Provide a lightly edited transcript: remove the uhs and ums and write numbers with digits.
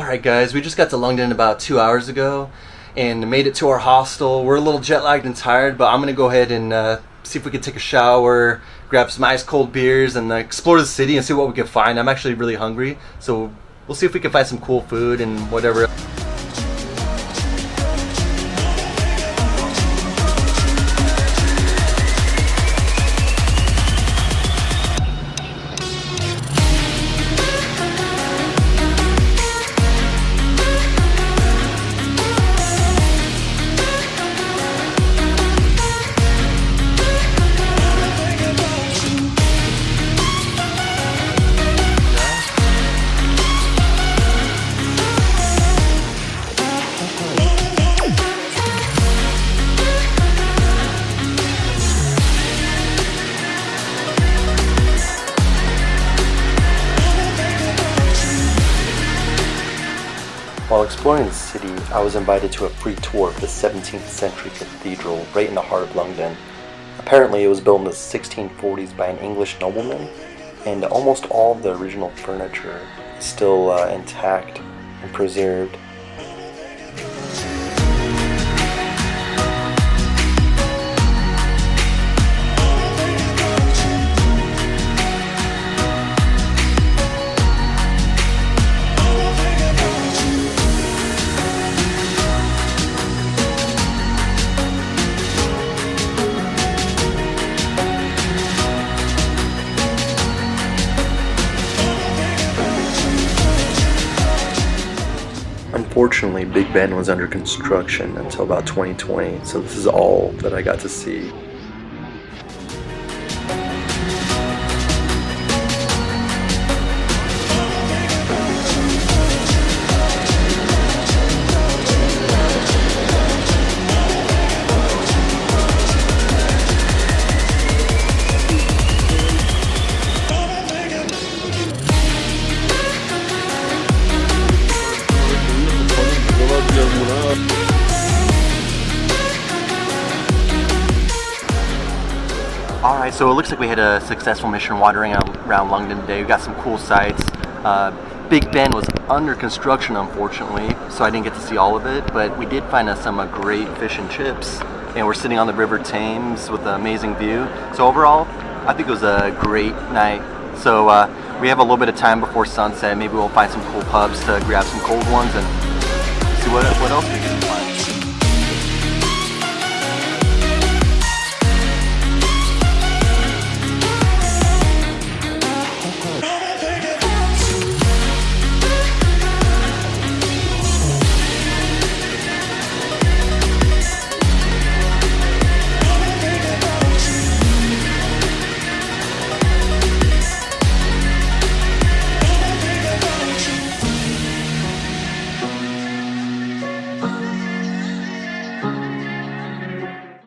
Alright guys, we just got to London about 2 hours ago and made it to our hostel. We're a little jet lagged and tired, but I'm gonna go ahead and see if we can take a shower, grab some ice cold beers, and explore the city and see what we can find. I'm actually really hungry, so we'll see if we can find some cool food and whatever. While exploring the city, I was invited to a free tour of the 17th century cathedral right in the heart of London. Apparently it was built in the 1640s by an English nobleman, and almost all of the original furniture is still intact and preserved. Unfortunately, Big Ben was under construction until about 2020, so this is all that I got to see. Alright, so it looks like we had a successful mission wandering around London today. We got some cool sights. Big Ben was under construction, unfortunately, so I didn't get to see all of it, but we did find some great fish and chips, and we're sitting on the River Thames with an amazing view. So overall, I think it was a great night. So we have a little bit of time before sunset. Maybe we'll find some cool pubs to grab some cold ones and see what else we can find.